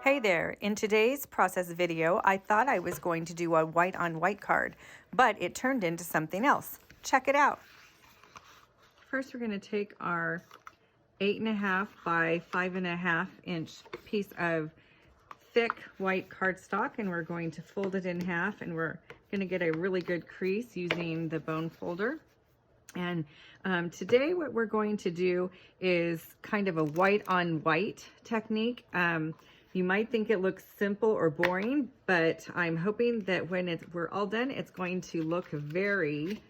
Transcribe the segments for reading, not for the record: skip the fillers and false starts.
Hey there, in today's process video, I thought I was going to do a white on white card, but it turned into something else. Check it out. First, we're going to take our 8.5 by 5.5 inch piece of thick white cardstock, and we're going to fold it in half, and we're going to get a really good crease using the bone folder. And today what we're going to do is kind of a white on white technique. You might think it looks simple or boring, but I'm hoping that when we're all done, it's going to look very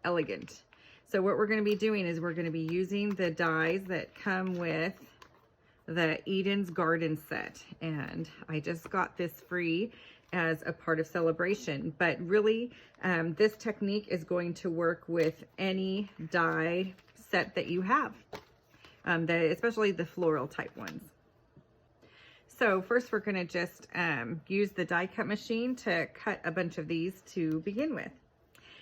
elegant. So what we're going to be doing is we're going to be using the dies that come with the Eden's Garden set. And I just got this free as a part of celebration, but really this technique is going to work with any die set that you have. Especially the floral type ones. So first we're going to just use the die cut machine to cut a bunch of these to begin with.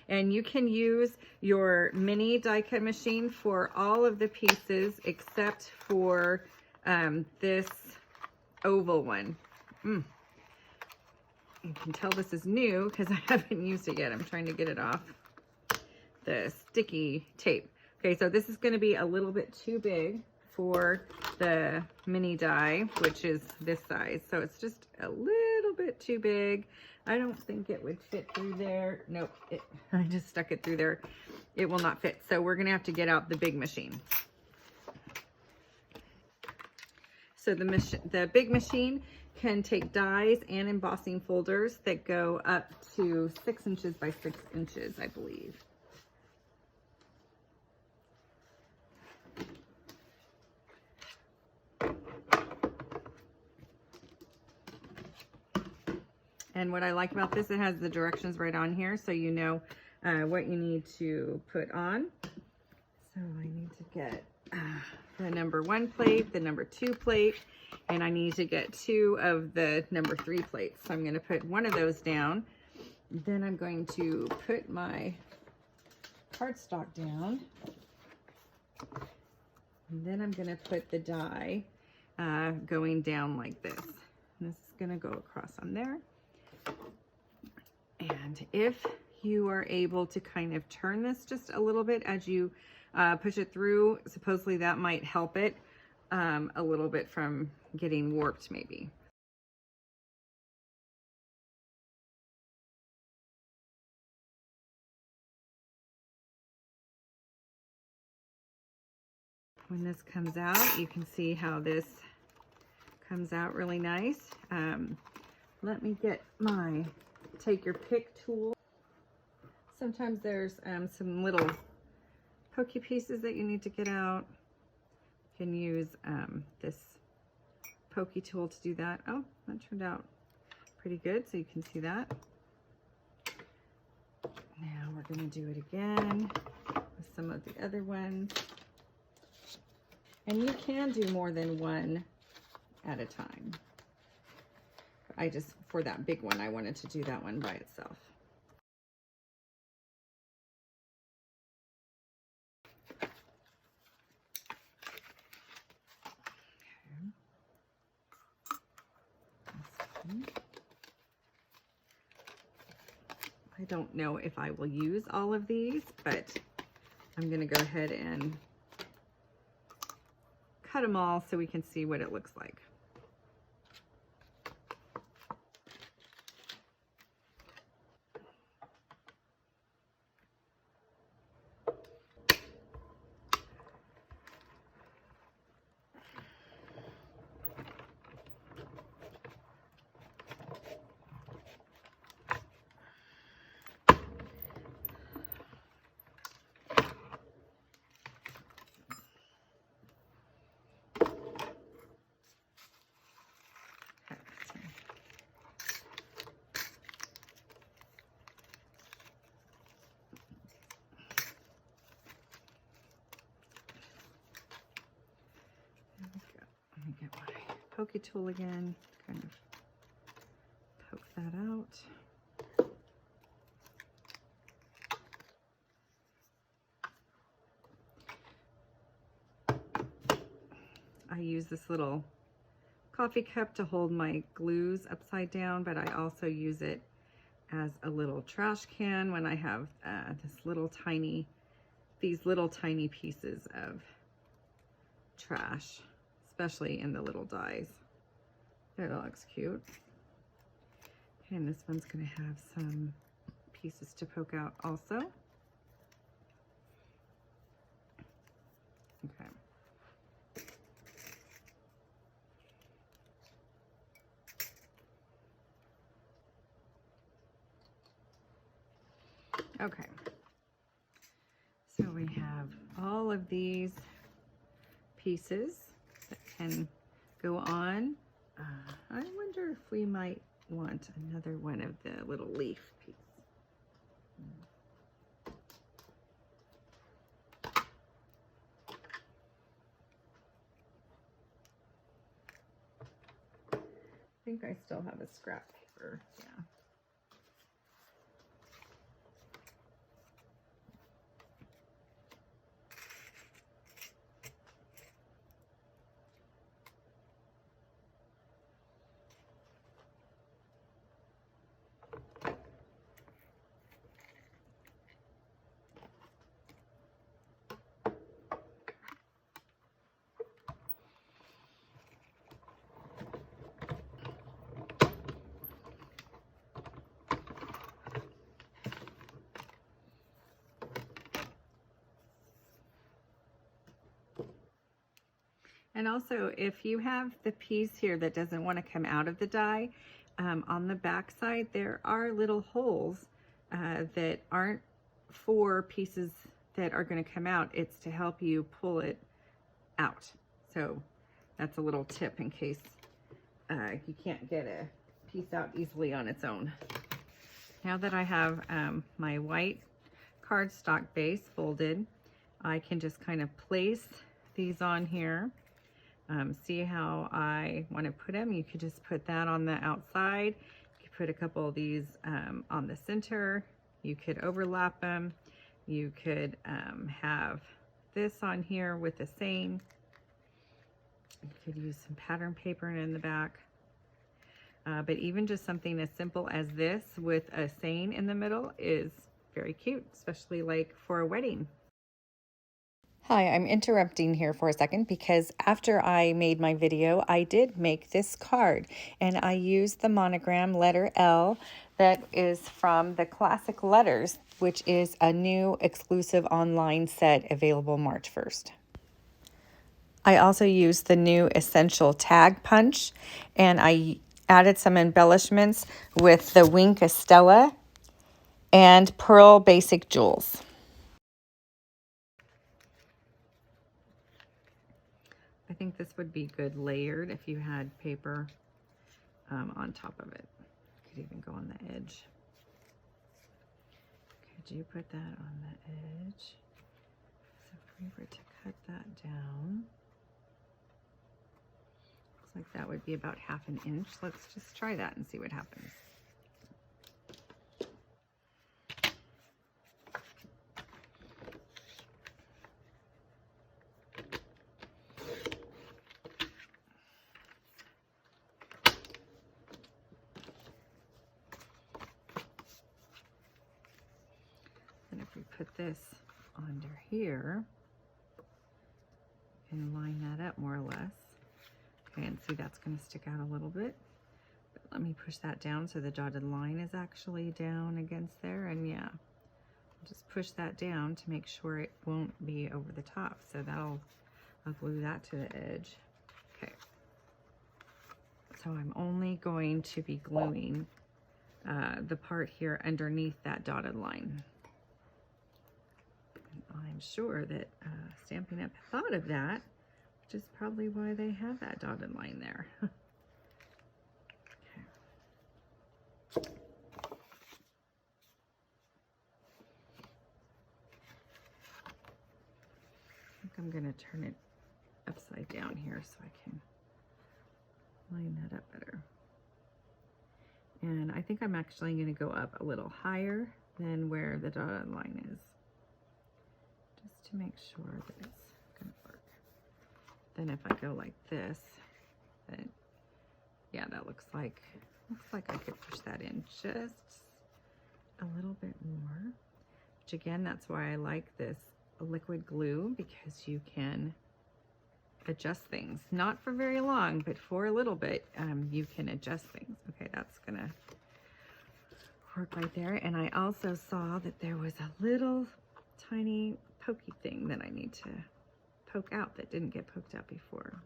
And you can use your mini die cut machine for all of the pieces except for this oval one. You can tell this is new because I haven't used it yet. I'm trying to get it off the sticky tape. Okay, so this is going to be a little bit too big for the mini die, which is this size. So it's just a little bit too big. I don't think it would fit through there. Nope, I just stuck it through there. It will not fit. So we're going to have to get out the big machine. So the big machine can take dies and embossing folders that go up to 6 inches by 6 inches, I believe. And what I like about this, it has the directions right on here, so you know what you need to put on. So I need to get the number 1 plate, the number 2 plate, and I need to get 2 of the number 3 plates. So I'm going to put one of those down. Then I'm going to put my cardstock down. And then I'm going to put the die going down like this. And this is going to go across on there. And if you are able to kind of turn this just a little bit as you push it through, supposedly that might help it a little bit from getting warped maybe. When this comes out, you can see how this comes out really nice. Let me get my take your pick tool. Sometimes there's some little pokey pieces that you need to get out. You can use this pokey tool to do that. Oh, that turned out pretty good, so you can see that. Now we're going to do it again with some of the other ones. And you can do more than one at a time. For that big one, I wanted to do that one by itself. I don't know if I will use all of these, but I'm going to go ahead and cut them all so we can see what it looks like. Get my pokey tool again, kind of poke that out. I use this little coffee cup to hold my glues upside down, but I also use it as a little trash can when I have these little tiny pieces of trash, especially in the little dies. There, that looks cute. Okay, and this one's going to have some pieces to poke out also. Okay. Okay. So we have all of these pieces that can go on. I wonder if we might want another one of the little leaf pieces. I think I still have a scrap paper, yeah. And also, if you have the piece here that doesn't want to come out of the die, on the back side, there are little holes that aren't for pieces that are going to come out. It's to help you pull it out. So that's a little tip in case you can't get a piece out easily on its own. Now that I have my white cardstock base folded, I can just kind of place these on here. See how I want to put them? You could just put that on the outside. You could put a couple of these on the center. You could overlap them. You could have this on here with the same. You could use some pattern paper in the back. But even just something as simple as this with a saying in the middle is very cute, especially like for a wedding. Hi, I'm interrupting here for a second because after I made my video, I did make this card and I used the monogram letter L that is from the Classic Letters, which is a new exclusive online set available March 1st. I also used the new Essential Tag Punch and I added some embellishments with the Wink Estella and Pearl Basic Jewels. I think this would be good layered if you had paper on top of it. Could even go on the edge. Could you put that on the edge? So if we were to cut that down, looks like that would be about ½ an inch. Let's just try that and see what happens. Put this under here and line that up more or less. Okay, and see that's going to stick out a little bit. But let me push that down so the dotted line is actually down against there. And yeah, just push that down to make sure it won't be over the top. So I'll glue that to the edge. Okay. So I'm only going to be gluing the part here underneath that dotted line. I'm sure that Stampin' Up thought of that, which is probably why they have that dotted line there. Okay. I think I'm going to turn it upside down here so I can line that up better. And I think I'm actually going to go up a little higher than where the dotted line is, to make sure that it's going to work. Then if I go like this, then Yeah, that looks like I could push that in just a little bit more. Which again, that's why I like this liquid glue, because you can adjust things. Not for very long, but for a little bit, you can adjust things. Okay, that's gonna work right there. And I also saw that there was a little tiny pokey thing that I need to poke out that didn't get poked out before.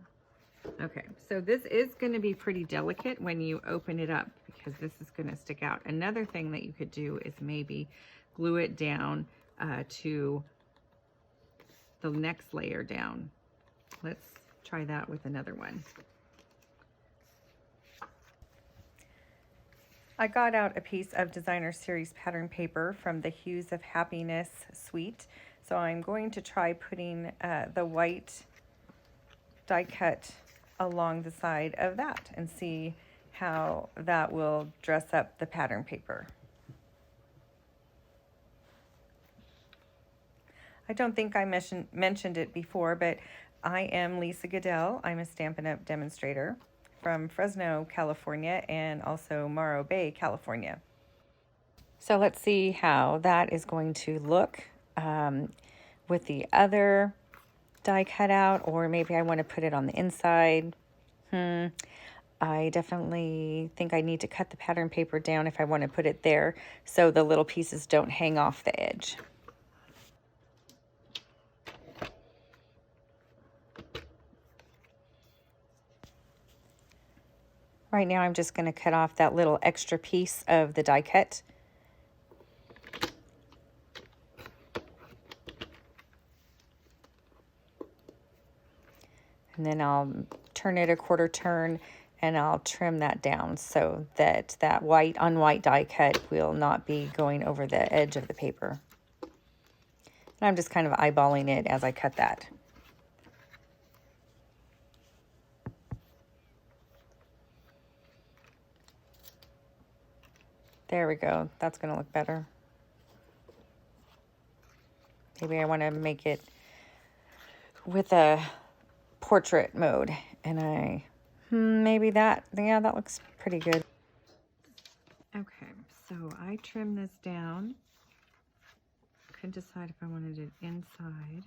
Okay, so this is going to be pretty delicate when you open it up, because this is going to stick out. Another thing that you could do is maybe glue it down to the next layer down. Let's try that with another one. I got out a piece of Designer Series pattern paper from the Hues of Happiness suite. So I'm going to try putting the white die cut along the side of that and see how that will dress up the pattern paper. I don't think I mentioned it before, but I am Lisa Goodell. I'm a Stampin' Up! Demonstrator from Fresno, California, and also Morro Bay, California. So let's see how that is going to look with the other die cut out, or maybe I want to put it on the inside. I definitely think I need to cut the pattern paper down if I want to put it there, so the little pieces don't hang off the edge. Right now I'm just going to cut off that little extra piece of the die cut. And then I'll turn it a quarter turn and I'll trim that down so that that white on white die cut will not be going over the edge of the paper. And I'm just kind of eyeballing it as I cut that. There we go. That's going to look better. Maybe I want to make it with a portrait mode, and maybe that, yeah, that looks pretty good. Okay, so I trim this down. Couldn't decide if I wanted it inside.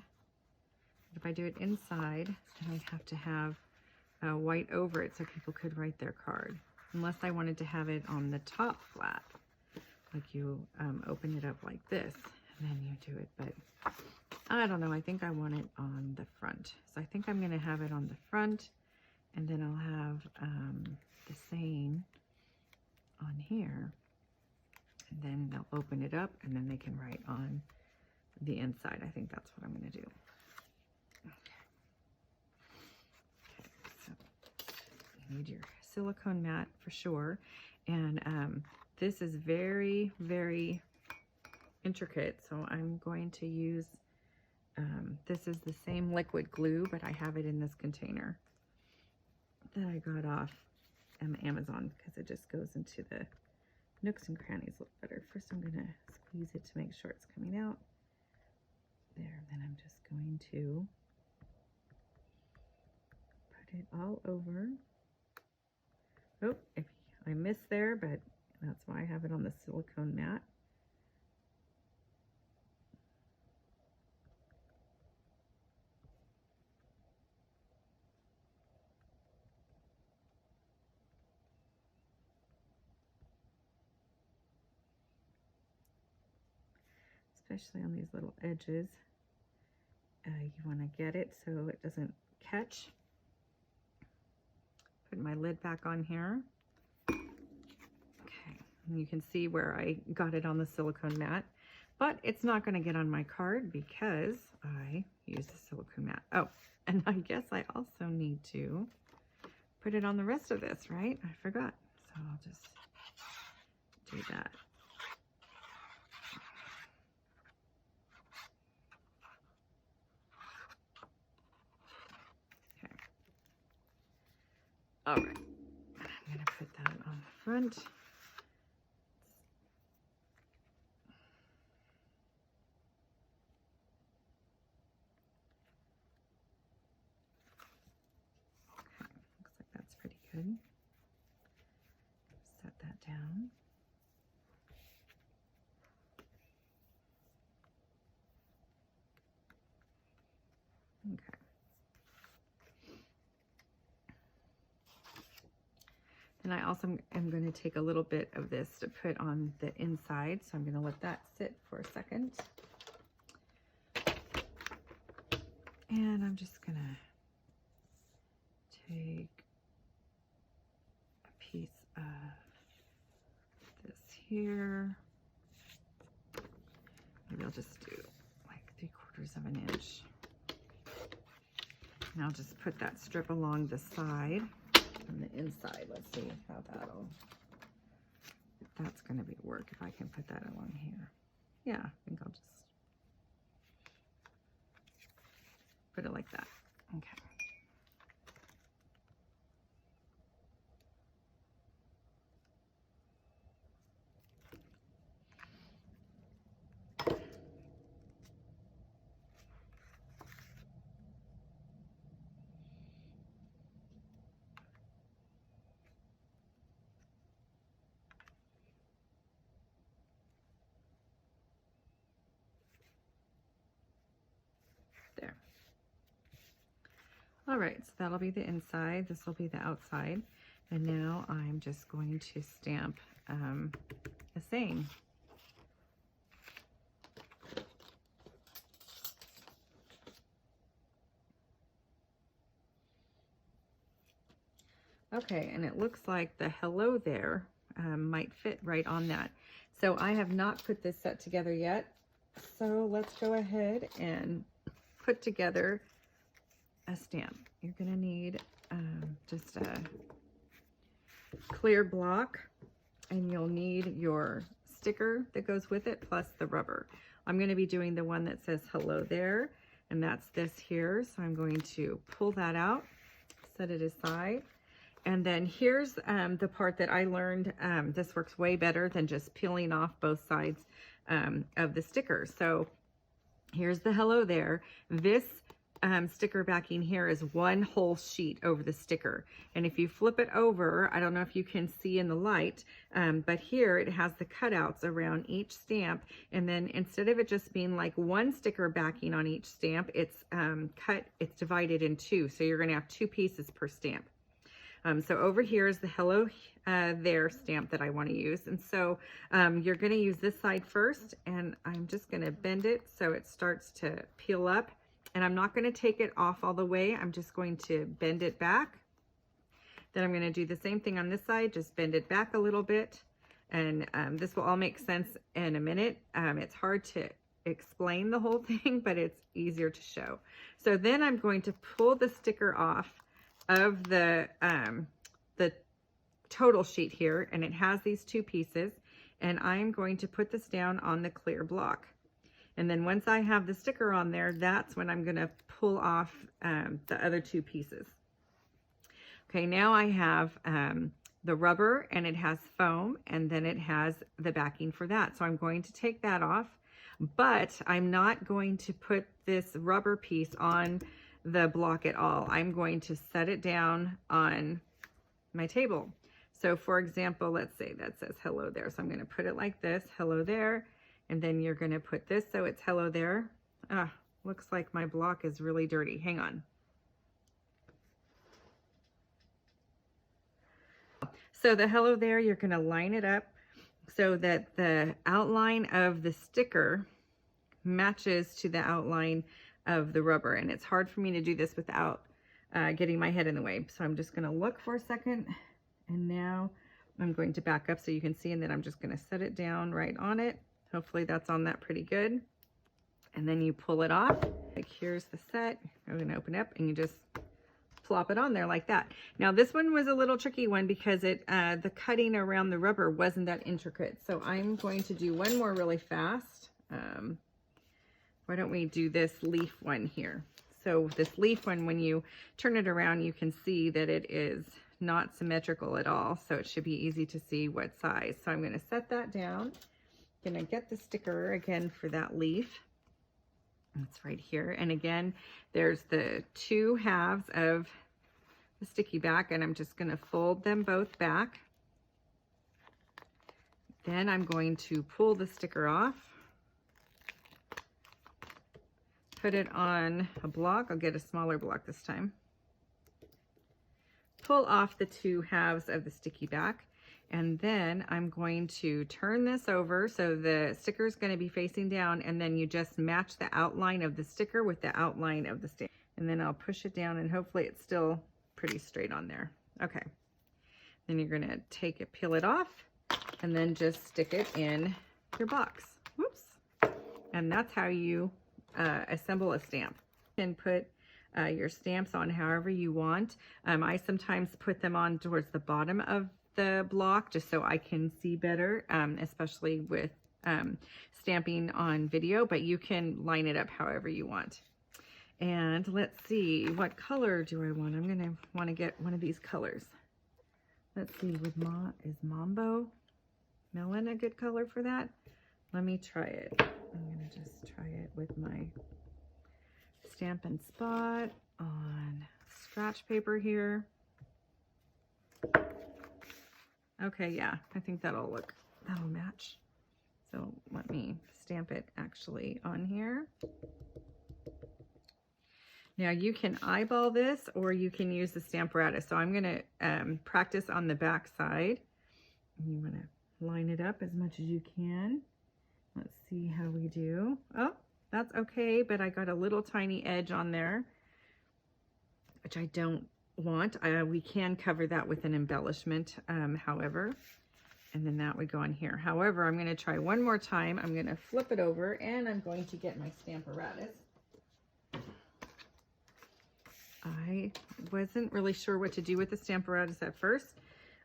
If I do it inside, then I'd have to have white over it so people could write their card. Unless I wanted to have it on the top flat, like you open it up like this and then you do it, but I don't know, I think I want it on the front. So I think I'm going to have it on the front, and then I'll have the same on here, and then they'll open it up and then they can write on the inside. I think that's what I'm going to do. Okay, so you need your silicone mat for sure, and this is very, very intricate, so I'm going to use this is the same liquid glue, but I have it in this container that I got off Amazon, because it just goes into the nooks and crannies a little better. First I'm going to squeeze it to make sure it's coming out. There, then I'm just going to put it all over. Oh, if I missed there, but that's why I have it on the silicone mat. Especially on these little edges. You want to get it so it doesn't catch. Put my lid back on here. Okay, and you can see where I got it on the silicone mat, but it's not going to get on my card because I used the silicone mat. Oh, and I guess I also need to put it on the rest of this, right? I forgot. So I'll just do that. All right, I'm going to put that on the front. Okay, looks like that's pretty good. Okay. And I also am going to take a little bit of this to put on the inside. So I'm going to let that sit for a second. And I'm just going to take a piece of this here. Maybe I'll just do like 3/4 of an inch. And I'll just put that strip along the side and the inside. Let's see how that's going to work if I can put that along here. Yeah, I think I'll just put it like that. Okay. There. All right, so that'll be the inside. This will be the outside. And now I'm just going to stamp a saying. Okay, and it looks like the hello there might fit right on that. So I have not put this set together yet. So let's go ahead and put together a stamp. You're going to need just a clear block, and you'll need your sticker that goes with it plus the rubber. I'm going to be doing the one that says hello there, and that's this here. So I'm going to pull that out, set it aside. And then here's the part that I learned. This works way better than just peeling off both sides of the sticker. So here's the hello there. This sticker backing here is one whole sheet over the sticker. And if you flip it over, I don't know if you can see in the light, but here it has the cutouts around each stamp. And then instead of it just being like one sticker backing on each stamp, it's it's divided in two. So you're going to have two pieces per stamp. So over here is the hello there stamp that I want to use. And so you're going to use this side first, and I'm just going to bend it so it starts to peel up. And I'm not going to take it off all the way. I'm just going to bend it back. Then I'm going to do the same thing on this side, just bend it back a little bit. And this will all make sense in a minute. It's hard to explain the whole thing, but it's easier to show. So then I'm going to pull the sticker off of the total sheet here, and it has these two pieces, and I'm going to put this down on the clear block. And then once I have the sticker on there, that's when I'm going to pull off the other two pieces. Okay, now I have the rubber, and it has foam, and then it has the backing for that. So I'm going to take that off, but I'm not going to put this rubber piece on the block at all. I'm going to set it down on my table. So for example, let's say that says hello there. So I'm going to put it like this, hello there. And then you're going to put this so it's hello there. Looks like my block is really dirty. Hang on. So the hello there, you're going to line it up so that the outline of the sticker matches to the outline of the rubber. And it's hard for me to do this without getting my head in the way. So I'm just going to look for a second. And now I'm going to back up so you can see, and then I'm just going to set it down right on it. Hopefully that's on that pretty good. And then you pull it off. Like here's the set. I'm going to open up, and you just plop it on there like that. Now this one was a little tricky one because the cutting around the rubber wasn't that intricate. So I'm going to do one more really fast. Why don't we do this leaf one here? So this leaf one, when you turn it around, you can see that it is not symmetrical at all. So it should be easy to see what size. So I'm going to set that down. Going to get the sticker again for that leaf. It's right here. And again, there's the two halves of the sticky back, and I'm just going to fold them both back. Then I'm going to pull the sticker off, put it on a block. I'll get a smaller block this time. Pull off the 2 halves of the sticky back, and then I'm going to turn this over so the sticker is going to be facing down, and then you just match the outline of the sticker with the outline of the stamp. And then I'll push it down, and hopefully it's still pretty straight on there. Okay. Then you're going to take it, peel it off, and then just stick it in your box. Whoops. And that's how you assemble a stamp. You can put your stamps on however you want. I sometimes put them on towards the bottom of the block just so I can see better, especially with stamping on video, but you can line it up however you want. And let's see, what color do I want? I'm gonna want to get one of these colors. Let's see, is Mambo Melon a good color for that? Let me try it. I'm gonna just try it with my Stampin' Spot on scratch paper here. Okay, yeah, I think that'll match. So let me stamp it actually on here. Now you can eyeball this or you can use the Stamparatus. So I'm gonna practice on the back side. You wanna line it up as much as you can. Let's see how we do. Oh, that's okay, but I got a little tiny edge on there, which I don't want. We can cover that with an embellishment, however, and then that would go on here. However, I'm going to try one more time. I'm going to flip it over, and I'm going to get my Stamparatus. I wasn't really sure what to do with the Stamparatus at first,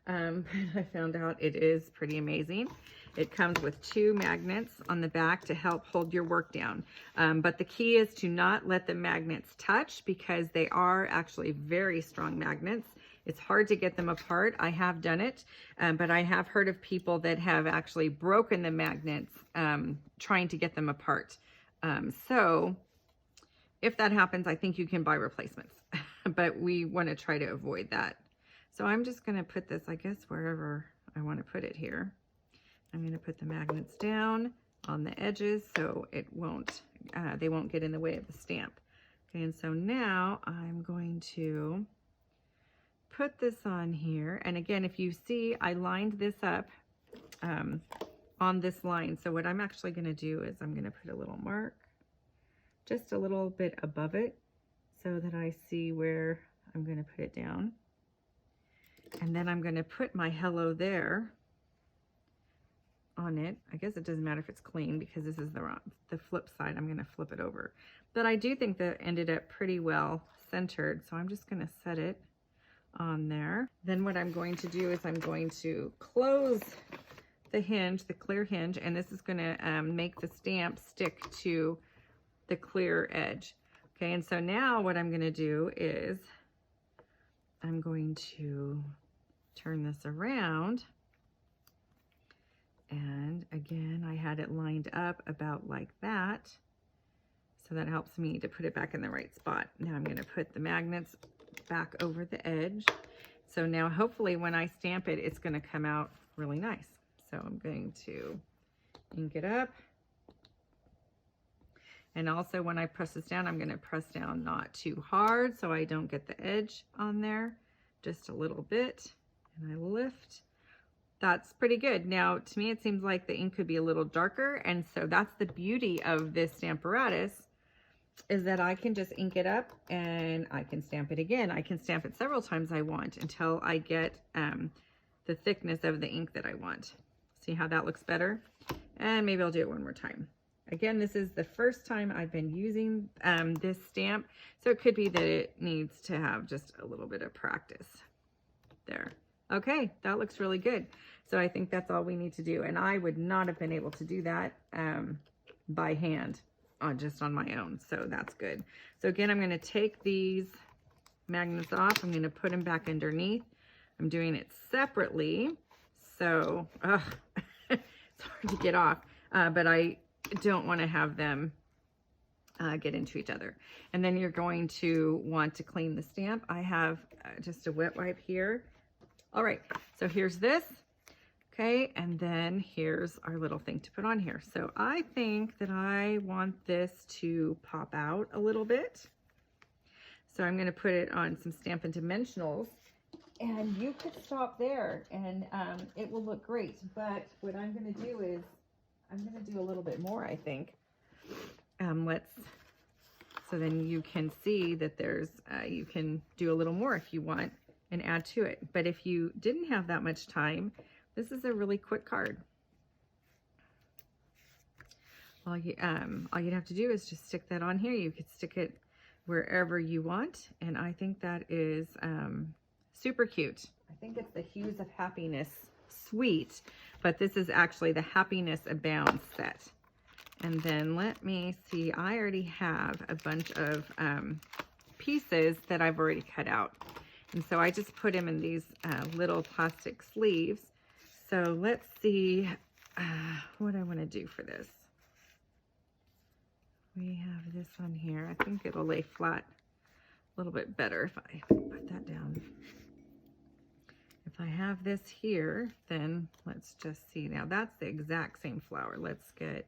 but I found out it is pretty amazing. It comes with 2 magnets on the back to help hold your work down. But the key is to not let the magnets touch because they are actually very strong magnets. It's hard to get them apart. I have done it, but I have heard of people that have actually broken the magnets trying to get them apart. So if that happens, I think you can buy replacements, but we want to try to avoid that. So I'm just going to put this, I guess, wherever I want to put it here. I'm going to put the magnets down on the edges so it won't, they won't get in the way of the stamp. Okay, and so now I'm going to put this on here. And again, if you see, I lined this up on this line. So what I'm actually going to do is I'm going to put a little mark just a little bit above it so that I see where I'm going to put it down. And then I'm going to put my hello there on it. I guess it doesn't matter if it's clean because this is the flip side. I'm going to flip it over. But I do think that ended up pretty well centered. So I'm just going to set it on there. Then what I'm going to do is I'm going to close the hinge, the clear hinge, and this is going to make the stamp stick to the clear edge. Okay, and so now what I'm going to do is I'm going to turn this around. And again, I had it lined up about like that. So that helps me to put it back in the right spot. Now I'm going to put the magnets back over the edge. So now hopefully when I stamp it, it's going to come out really nice. So I'm going to ink it up. And also when I press this down, I'm going to press down not too hard so I don't get the edge on there. Just a little bit. And I lift. That's pretty good. Now, to me, it seems like the ink could be a little darker. And so that's the beauty of this Stamparatus, is that I can just ink it up and I can stamp it again. I can stamp it several times I want until I get the thickness of the ink that I want. See how that looks better? And maybe I'll do it one more time. Again, this is the first time I've been using this stamp, so it could be that it needs to have just a little bit of practice. There. Okay, that looks really good. So I think that's all we need to do. And I would not have been able to do that by hand, just on my own. So that's good. So again, I'm going to take these magnets off. I'm going to put them back underneath. I'm doing it separately. So it's hard to get off, but I don't want to have them get into each other. And then you're going to want to clean the stamp. I have just a wet wipe here. All right, so here's this. Okay, and then here's our little thing to put on here. So I think that I want this to pop out a little bit. So I'm going to put it on some Stampin' Dimensionals, and you could stop there and it will look great. But what I'm going to do is I'm going to do a little bit more, I think. So then you can see that there's, you can do a little more if you want and add to it. But if you didn't have that much time, this is a really quick card. All you'd have to do is just stick that on here. You could stick it wherever you want, and I think that is super cute. I think it's the Hues of Happiness suite, but this is actually the Happiness Abounds set. And then let me see, I already have a bunch of pieces that I've already cut out. And so I just put them in these little plastic sleeves. So let's see what I want to do for this. We have this on here. I think it'll lay flat a little bit better if I put that down. If I have this here, then let's just see. Now that's the exact same flower. Let's get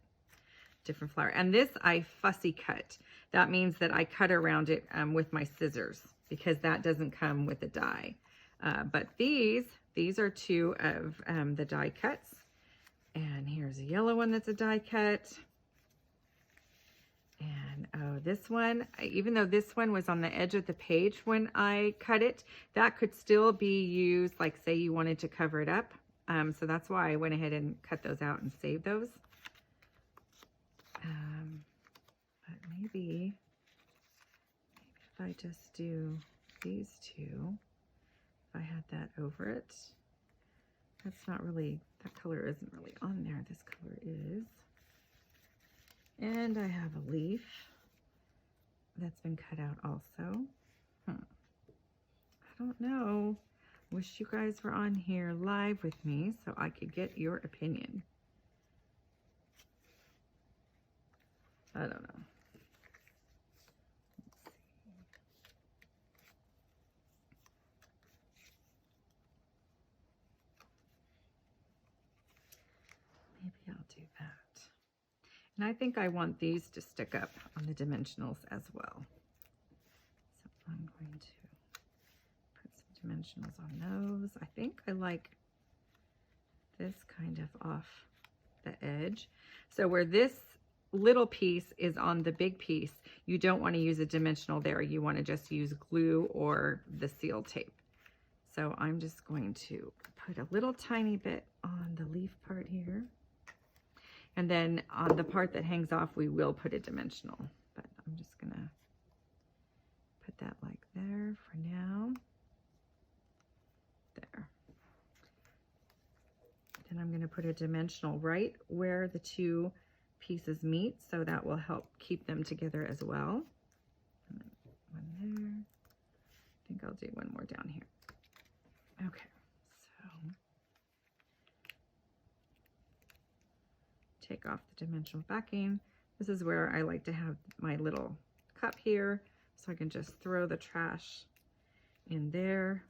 different flower. And this I fussy cut. That means that I cut around it with my scissors because that doesn't come with the die. But these are two of the die cuts. And here's a yellow one that's a die cut. And oh, this one, even though this one was on the edge of the page when I cut it, that could still be used, like say you wanted to cover it up. So that's why I went ahead and cut those out and saved those. But maybe if I just do these two, if I had that over it, that's not really, that color isn't really on there. This color is. And I have a leaf that's been cut out also. I don't know. Wish you guys were on here live with me so I could get your opinion. I don't know. Maybe I'll do that. And I think I want these to stick up on the dimensionals as well. So I'm going to put some dimensionals on those. I think I like this kind of off the edge. So where this little piece is on the big piece, you don't want to use a dimensional there. You want to just use glue or the seal tape. So I'm just going to put a little tiny bit on the leaf part here. And then on the part that hangs off, we will put a dimensional. But I'm just going to put that like there for now. There. Then I'm going to put a dimensional right where the two pieces meet, so that will help keep them together as well. And then one there. I think I'll do one more down here. Okay, so take off the dimensional backing. This is where I like to have my little cup here, so I can just throw the trash in there.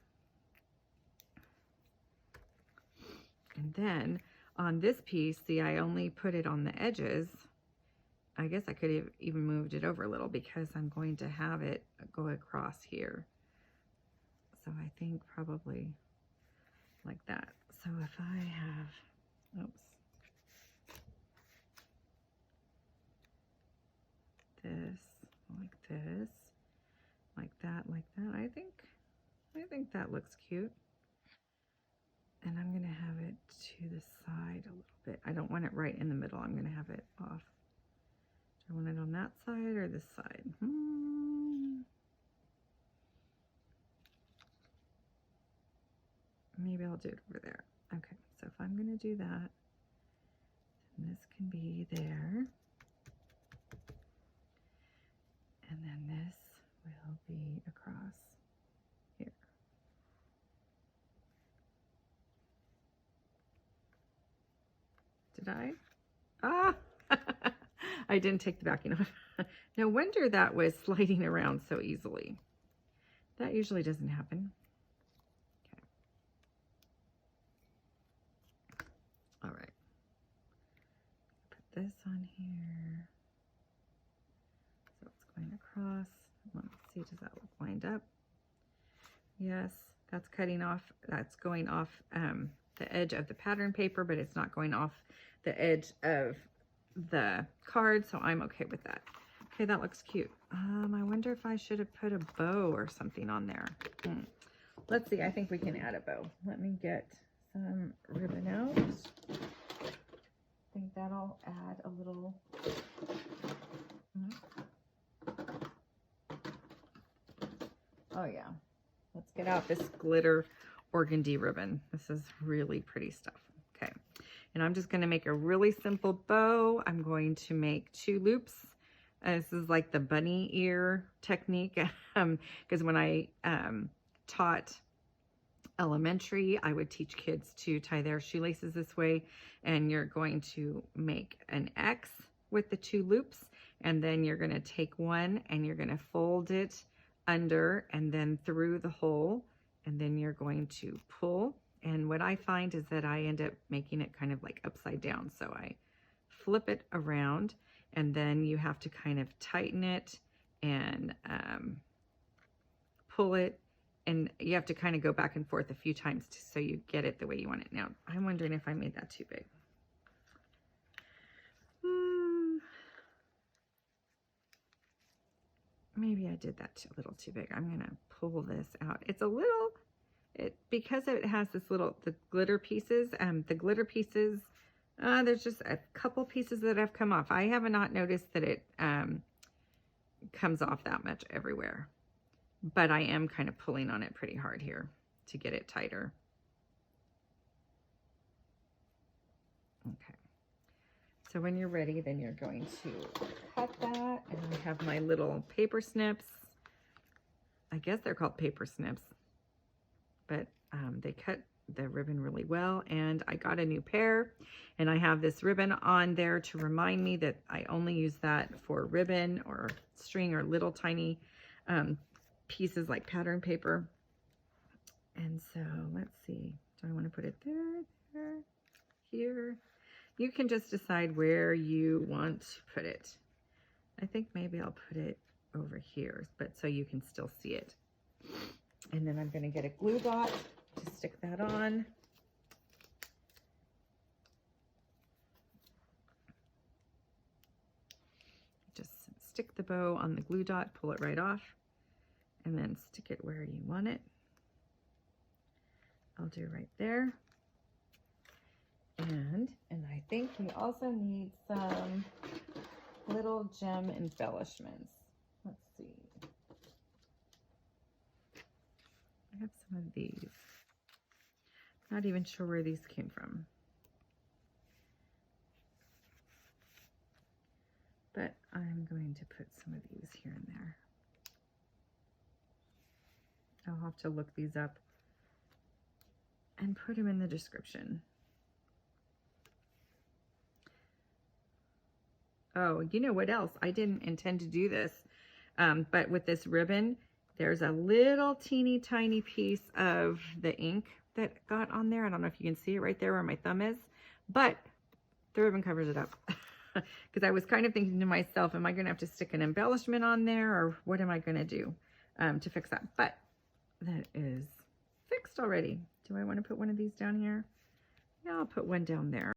And then on this piece, see, I only put it on the edges. I guess I could have even moved it over a little because I'm going to have it go across here. So I think probably like that. So if I have, oops, this, like that, I think that looks cute. And I'm going to have it to the side a little bit. I don't want it right in the middle. I'm going to have it off. Do I want it on that side or this side? Maybe I'll do it over there. Okay, so if I'm going to do that, then this can be there. And then this will be across here. Did I? Ah! I didn't take the backing off. No wonder that was sliding around so easily. That usually doesn't happen. Okay. All right. Put this on here. So it's going across. Let's see, does that look lined up? Yes, that's cutting off. That's going off the edge of the pattern paper, but it's not going off the edge of the card, so I'm okay with that. Okay, that looks cute. I wonder if I should have put a bow or something on there. Let's see, I think we can add a bow. Let me get some ribbon out. I think that'll add a little. Oh yeah, let's get out this glitter organdy ribbon. This is really pretty stuff. Okay, and I'm just going to make a really simple bow. I'm going to make 2 loops. This is like the bunny ear technique, because when I taught elementary, I would teach kids to tie their shoelaces this way, and you're going to make an X with the 2 loops, and then you're going to take one and you're going to fold it under and then through the hole, and then you're going to pull. And what I find is that I end up making it kind of like upside down, so I flip it around, and then you have to kind of tighten it and pull it, and you have to kind of go back and forth a few times so you get it the way you want it. Now, I'm wondering if I made that too big. Maybe I did that a little too big. I'm gonna pull this out. It's a little, because it has this little, the glitter pieces, there's just a couple pieces that have come off. I have not noticed that it comes off that much everywhere, but I am kind of pulling on it pretty hard here to get it tighter. Okay. So when you're ready, then you're going to cut that, and I have my little paper snips. I guess they're called paper snips, but they cut the ribbon really well, and I got a new pair, and I have this ribbon on there to remind me that I only use that for ribbon or string or little tiny pieces like pattern paper. And so let's see, do I want to put it there, here? You can just decide where you want to put it. I think maybe I'll put it over here, but so you can still see it. And then I'm going to get a glue dot to stick that on. Just stick the bow on the glue dot, pull it right off, and then stick it where you want it. I'll do right there. And I think we also need some little gem embellishments. Let's see. I have some of these. Not even sure where these came from. But I'm going to put some of these here and there. I'll have to look these up and put them in the description. Oh, you know what else? I didn't intend to do this, but with this ribbon, there's a little teeny tiny piece of the ink that got on there. I don't know if you can see it right there where my thumb is, but the ribbon covers it up. Because I was kind of thinking to myself, am I going to have to stick an embellishment on there, or what am I going to do to fix that? But that is fixed already. Do I want to put one of these down here? Yeah, I'll put one down there.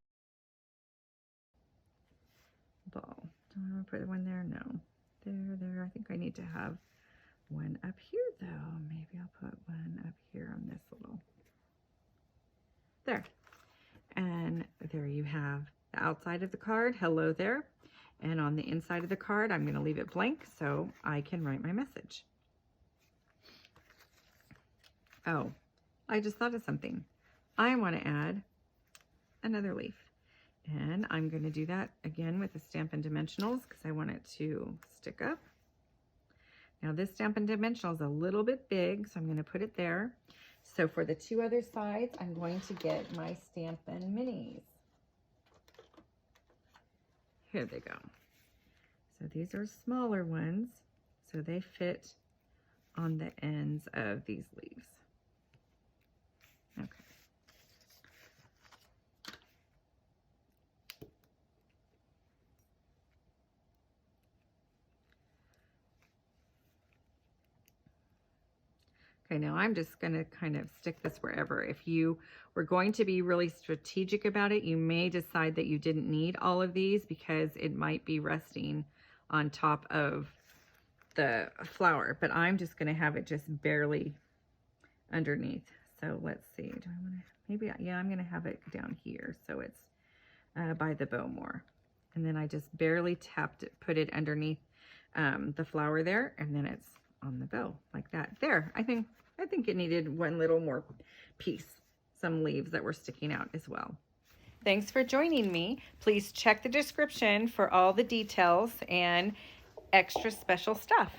Ball. Do I want to put one there? No. There. I think I need to have one up here, though. Maybe I'll put one up here on this little. There. And there you have the outside of the card. Hello there. And on the inside of the card, I'm going to leave it blank so I can write my message. Oh, I just thought of something. I want to add another leaf. And I'm going to do that again with the Stampin' Dimensionals because I want it to stick up. Now this Stampin' Dimensional is a little bit big, so I'm going to put it there. So for the 2 other sides, I'm going to get my Stampin' Minis. Here they go. So these are smaller ones, so they fit on the ends of these leaves. Okay. Okay, now I'm just going to kind of stick this wherever. If you were going to be really strategic about it, you may decide that you didn't need all of these because it might be resting on top of the flower, but I'm just going to have it just barely underneath. So let's see, do I want to, maybe, yeah, I'm going to have it down here so it's by the bow more. And then I just barely tapped it, put it underneath the flower there, and then it's on the bow like that. There, I think it needed one little more piece, some leaves that were sticking out as well. Thanks for joining me. Please check the description for all the details and extra special stuff.